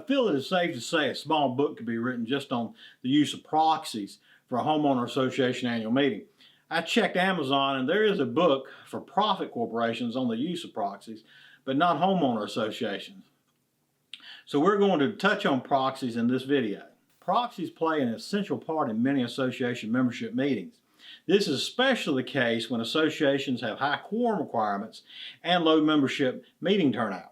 feel it is safe to say a small book could be written just on the use of proxies for a homeowner association annual meeting. I checked Amazon and there is a book for profit corporations on the use of proxies, but not homeowner associations. So we're going to touch on proxies in this video. Proxies play an essential part in many association membership meetings. This is especially the case when associations have high quorum requirements and low membership meeting turnout.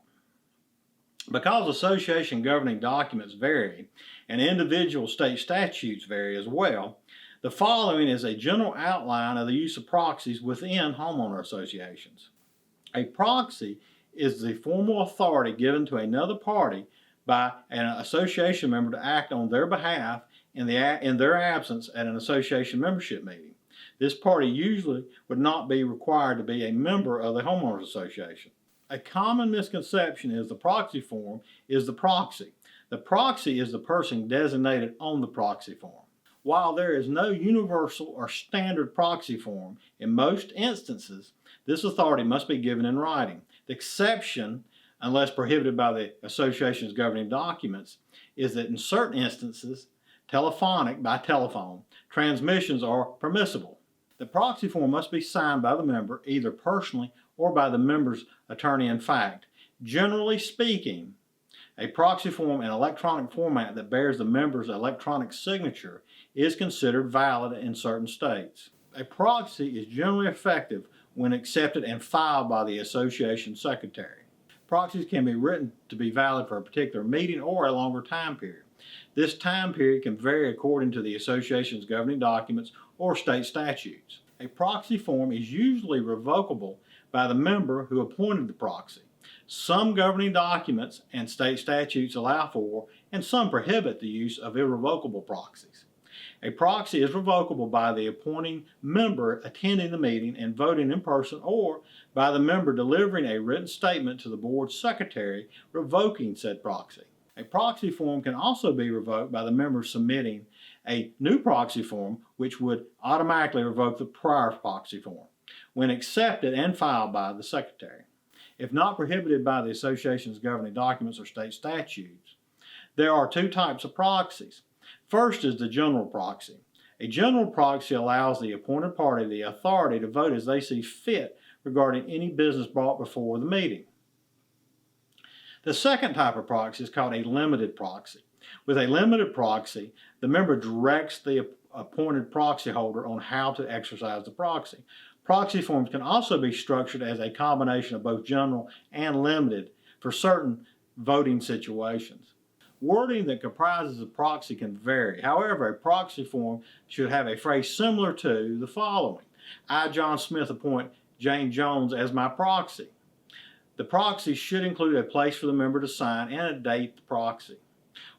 Because association governing documents vary and individual state statutes vary as well, the following is a general outline of the use of proxies within homeowner associations. A proxy is the formal authority given to another party by an association member to act on their behalf in their absence at an association membership meeting. This party usually would not be required to be a member of the homeowners association. A common misconception is the proxy form is the proxy. The proxy is the person designated on the proxy form. While there is no universal or standard proxy form, in most instances, this authority must be given in writing. The exception, unless prohibited by the association's governing documents, is that in certain instances, by telephone, transmissions are permissible. The proxy form must be signed by the member, either personally or by the member's attorney-in-fact. Generally speaking, a proxy form in electronic format that bears the member's electronic signature is considered valid in certain states. A proxy is generally effective when accepted and filed by the association secretary. Proxies can be written to be valid for a particular meeting or a longer time period. This time period can vary according to the association's governing documents or state statutes. A proxy form is usually revocable by the member who appointed the proxy. Some governing documents and state statutes allow for, and some prohibit the use of irrevocable proxies. A proxy is revocable by the appointing member attending the meeting and voting in person, or by the member delivering a written statement to the board secretary revoking said proxy. A proxy form can also be revoked by the member submitting a new proxy form, which would automatically revoke the prior proxy form when accepted and filed by the secretary. If not prohibited by the association's governing documents or state statutes, there are two types of proxies. First is the general proxy. A general proxy allows the appointed party the authority to vote as they see fit regarding any business brought before the meeting. The second type of proxy is called a limited proxy. With a limited proxy, the member directs the appointed proxy holder on how to exercise the proxy. Proxy forms can also be structured as a combination of both general and limited for certain voting situations. Wording that comprises a proxy can vary. However, a proxy form should have a phrase similar to the following: I, John Smith, appoint Jane Jones as my proxy. The proxy should include a place for the member to sign and a date the proxy.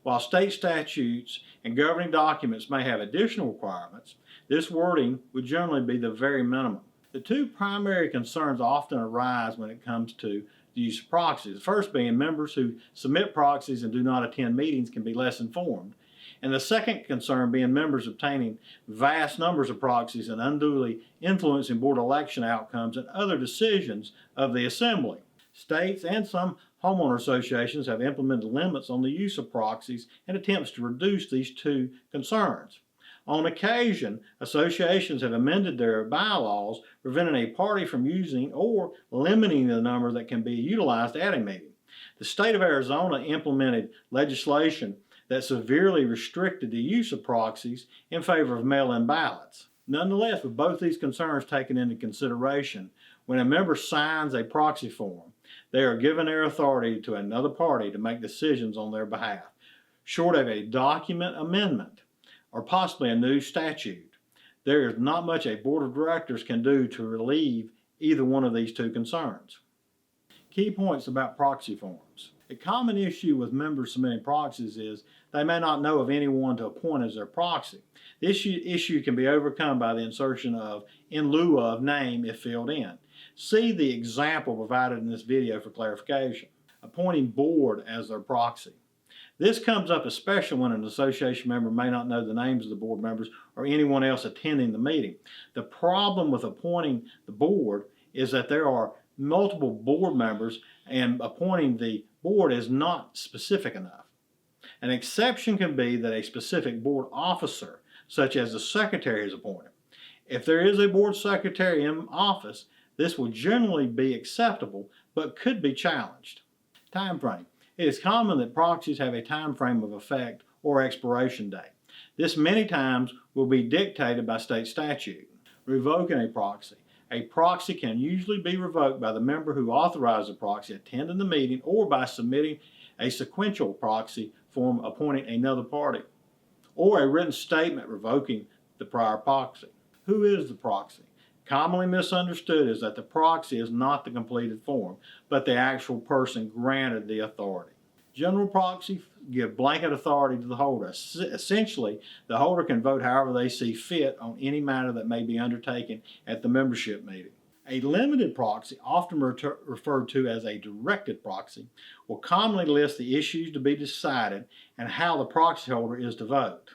While state statutes and governing documents may have additional requirements, this wording would generally be the very minimum. The two primary concerns often arise when it comes to the use of proxies. The first being members who submit proxies and do not attend meetings can be less informed. And the second concern being members obtaining vast numbers of proxies and unduly influencing board election outcomes and other decisions of the assembly. States and some homeowner associations have implemented limits on the use of proxies and attempts to reduce these two concerns. On occasion, associations have amended their bylaws, preventing a party from using or limiting the number that can be utilized at a meeting. The state of Arizona implemented legislation that severely restricted the use of proxies in favor of mail-in ballots. Nonetheless, with both these concerns taken into consideration, when a member signs a proxy form, they are given their authority to another party to make decisions on their behalf, short of a document amendment or possibly a new statute. There is not much a board of directors can do to relieve either one of these two concerns. Key points about proxy forms. A common issue with members submitting proxies is they may not know of anyone to appoint as their proxy. This issue can be overcome by the insertion of "in lieu of" name if filled in. See the example provided in this video for clarification. Appointing board as their proxy. This comes up especially when an association member may not know the names of the board members or anyone else attending the meeting. The problem with appointing the board is that there are multiple board members and appointing the board is not specific enough. An exception can be that a specific board officer, such as the secretary, is appointed. If there is a board secretary in office, this will generally be acceptable, but could be challenged. Time frame. It is common that proxies have a time frame of effect or expiration date. This many times will be dictated by state statute. Revoking a proxy. A proxy can usually be revoked by the member who authorized the proxy attending the meeting or by submitting a sequential proxy form appointing another party, or a written statement revoking the prior proxy. Who is the proxy? Commonly misunderstood is that the proxy is not the completed form, but the actual person granted the authority. General proxies give blanket authority to the holder. Essentially, the holder can vote however they see fit on any matter that may be undertaken at the membership meeting. A limited proxy, often referred to as a directed proxy, will commonly list the issues to be decided and how the proxy holder is to vote.